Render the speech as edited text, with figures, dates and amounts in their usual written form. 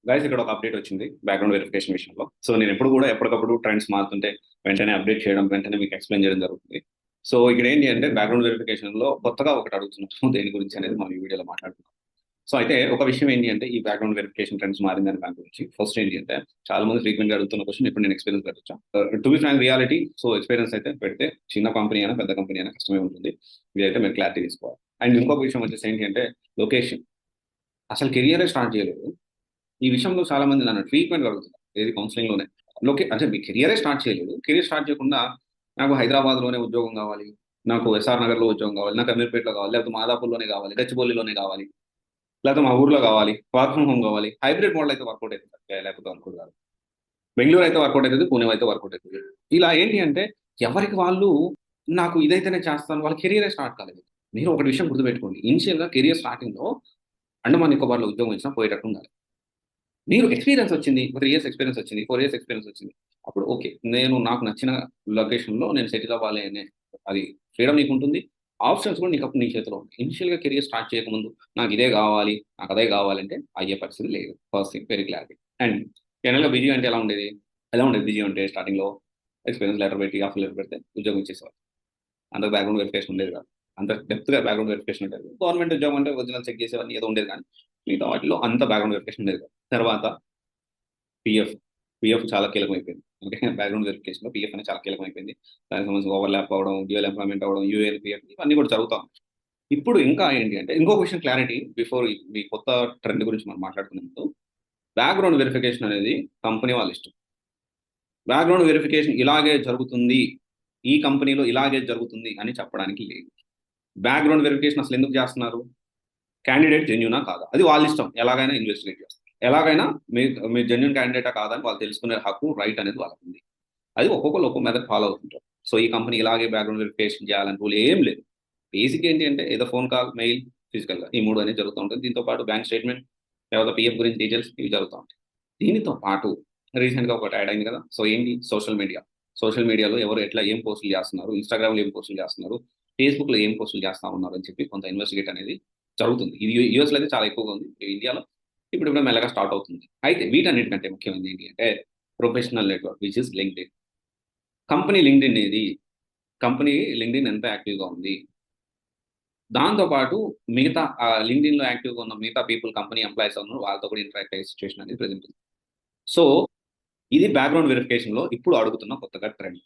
Guys ఇక్కడ ఒక update వచ్చింది బ్యాక్గ్రౌండ్ వెరిఫికేషన్ విషయంలో. సో నేను ఎప్పుడు కూడా ఎప్పటికప్పుడు ట్రెండ్స్ మారుతుంటే వెంటనే అప్డేట్ చేయడం, వెంటనే మీకు ఎక్స్ప్లెయిన్ చేయడం జరుగుతుంది. సో ఇక్కడ ఏంటి అంటే బ్యాక్గ్రౌండ్ వెరిఫికేషన్ లో కొత్తగా ఒకటి అడుగుతున్నట్టు దేని గురించి అనేది మనం ఈ వీడియోలో మాట్లాడుతున్నాం. సో అయితే ఒక విషయం ఏంటి అంటే ఈ బ్యాక్గ్రౌండ్ వెరిఫికేషన్ ట్రెండ్స్ మారిందని దాని గురించి ఫస్ట్ ఏంటి అంటే చాలా మంది ఫ్రీక్వెంట్ గా అడుగుతున్న క్వశ్చన్, ఇప్పుడు నేను ఎక్స్పీరియన్స్ పెట్టొచ్చా? To be frank reality, so experience అయితే పెడితే చిన్న కంపెనీ అయినా పెద్ద కంపెనీ అయినా కష్టమే ఉంటుంది. ఇదైతే మీరు క్లారిటీ తీసుకోవాలి. అండ్ ఇంకొక విషయం వచ్చేసి ఏంటి అంటే లొకేషన్. అసలు కెరియరే స్టార్ట్ చేయలేదు, ఈ విషయంలో చాలా మంది నన్ను ఫ్రీక్వెంట్ అడుగుతున్నారు ఏది కౌన్సిలింగ్ లోనే. అంటే మీ కెరియరే స్టార్ట్ చేయలేదు, కెరియర్ స్టార్ట్ చేయకుండా నాకు హైదరాబాద్ లోనే ఉద్యోగం కావాలి, నాకు ఎస్ఆర్ నగర్ లో ఉద్యోగం కావాలి, నాకు అమీర్పేటలో కావాలి, లేకపోతే మాదాపూర్లోనే కావాలి, గచ్చిబౌలిలోనే కావాలి, లేకపోతే మా ఊర్లో కావాలి, వర్క్ ఫ్రమ్ హోమ్ కావాలి. హైబ్రిడ్ మోడల్ అయితే వర్కౌట్ అవుతుంది, లేకపోతే వర్కౌట్ కాదు. బెంగళూరు అయితే వర్కౌట్ అవుతుంది, పూణే అయితే వర్కౌట్ అవుతుంది. ఇలా ఏంటి అంటే ఎవరికి వాళ్ళు నాకు ఇదైతేనే చేస్తాను, వాళ్ళ కెరియరే స్టార్ట్ కాలేదు. మీరు ఒకటి విషయం గుర్తుపెట్టుకోండి, ఇనిషియల్ గా కెరియర్ స్టార్టింగ్ లో అండమాన్ నికోబార్లో ఉద్యోగం ఇచ్చినా పోయేటట్టు ఉండాలి. మీరు ఎక్స్పీరియన్స్ వచ్చింది, 3 ఇయర్స్ ఎక్స్పీరియన్స్ వచ్చింది, 4 ఇయర్స్ ఎక్స్పీరియన్స్ వచ్చింది, అప్పుడు ఓకే, నేను నాకు నచ్చిన లొకేషన్లో నేను సెటిల్ అవ్వాలి అనే అది ఫ్రీడమ్ నీకు ఉంటుంది. ఆప్షన్స్ కూడా నీకు అప్పుడు నీ చేతిలో ఉంటాయి. ఇనిషియల్గా కెరియర్ స్టార్ట్ చేయకముందు నాకు ఇదే కావాలి, నాకు అదే కావాలంటే అయ్యే పరిస్థితి లేదు. First thing very clarity. And జనరల్గా బిజీ అంటే ఎలా ఉండేది బిజీ అంటే స్టార్టింగ్లో ఎక్స్పీరియన్స్ లెటర్ పెట్టి ఆఫర్ లెటర్ పెడితే ఉద్యోగం ఇచ్చేసేవారు. అంత బ్యాక్గ్రౌండ్ వెరిఫికేషన్ ఉండేది కాదు, అంత డెప్త్గా బ్యాక్గ్రౌండ్ వెరిఫికేషన్ ఉండేది. గవర్నమెంట్ ఉద్యోగం అంటే ఒరిజినల్ చెక్ చేసేవాడిని ఏదో ఉండేది, కానీ మిగతా వాటిలో అంత బ్యాక్గ్రౌండ్ వెరిఫికేషన్ ఉండేది కాదు. తర్వాత పిఎఫ్ పిఎఫ్ చాలా కీలకమైపోయింది. ఓకే, బ్యాక్గ్రౌండ్ వెరిఫికేషన్లో పిఎఫ్ అనేది చాలా కీలకమైపోయింది. దానికి సంబంధించి ఓవర్లాప్ అవ్వడం, డ్యూయల్ ఎంప్లాయ్మెంట్ అవ్వడం, యూఏఎన్ పిఎఫ్ ఇవన్నీ కూడా జరుగుతాం. ఇప్పుడు ఇంకా ఏంటి అంటే ఇంకొక విషయం క్లారిటీ బిఫోర్ ఈ కొత్త ట్రెండ్ గురించి మనం మాట్లాడుకున్నప్పుడు, బ్యాక్గ్రౌండ్ వెరిఫికేషన్ అనేది కంపెనీ వాళ్ళ ఇష్టం. బ్యాక్గ్రౌండ్ వెరిఫికేషన్ ఇలాగే జరుగుతుంది, ఈ కంపెనీలో ఇలాగే జరుగుతుంది అని చెప్పడానికి లేదు. బ్యాక్గ్రౌండ్ వెరిఫికేషన్ అసలు ఎందుకు చేస్తున్నారు? క్యాండిడేట్ జెన్యునా కాదా, అది వాళ్ళ ఇష్టం, ఎలాగైనా ఇన్వెస్టిగేట్ చేస్తారు. ఎలాగైనా మీరు జెన్యున్ క్యాండిడేటా కాదని వాళ్ళు తెలుసుకునే హక్కు, రైట్ అనేది వాళ్ళకు ఉంది. అది ఒక్కొక్కరు ఒక్కొక్క మెథడ్ ఫాలో అవుతుంటారు. సో ఈ కంపెనీ ఇలాగే బ్యాక్గ్రౌండ్ వెరిఫికేషన్ చేయాలని రూల్ ఏం లేదు. బేసిక్ ఏంటి అంటే ఏదో ఫోన్ కాల్, మెయిల్, ఫిజికల్గా ఈ మూడు అనేది జరుగుతూ ఉంటుంది. దీంతో పాటు బ్యాంక్ స్టేట్మెంట్, తర్వాత పిఎఫ్ గురించి డీటెయిల్స్ ఇవి జరుగుతూ ఉంటాయి. దీనితో పాటు రీసెంట్గా ఒకటి యాడ్ అయింది కదా, సో ఏంటి సోషల్ మీడియా. సోషల్ మీడియాలో ఎవరు ఎట్లా ఏం పోస్టులు చేస్తున్నారు, ఇన్స్టాగ్రామ్లో ఏం పోస్టులు చేస్తున్నారు, ఫేస్బుక్లో ఏం పోస్టులు చేస్తా ఉన్నారు అని చెప్పి కొంత ఇన్వెస్టిగేట్ అనేది జరుగుతుంది. ఇది యూఎస్లో అయితే చాలా ఎక్కువగా ఉంది, ఇండియాలో ఇప్పుడు మెల్లగా స్టార్ట్ అవుతుంది. అయితే వీటన్నిటికంటే ముఖ్యమైనది ఏంటి అంటే professional network which is LinkedIn. Company LinkedIn అనేది కంపెనీ లింక్డ్ఇన్ ఎంత యాక్టివ్గా ఉంది, దాంతోపాటు మిగతా లింక్డ్ఇన్లో యాక్టివ్గా ఉన్న మిగతా పీపుల్, కంపెనీ ఎంప్లాయీస్ ఉన్నారు, వాళ్ళతో కూడా ఇంటరాక్ట్ అయ్యే సిచ్యువేషన్ అనేది ప్రెజెంట్ ఉంది. సో ఇది బ్యాక్గ్రౌండ్ వెరిఫికేషన్లో ఇప్పుడు అడుగుతున్న కొత్తగా ట్రెండ్.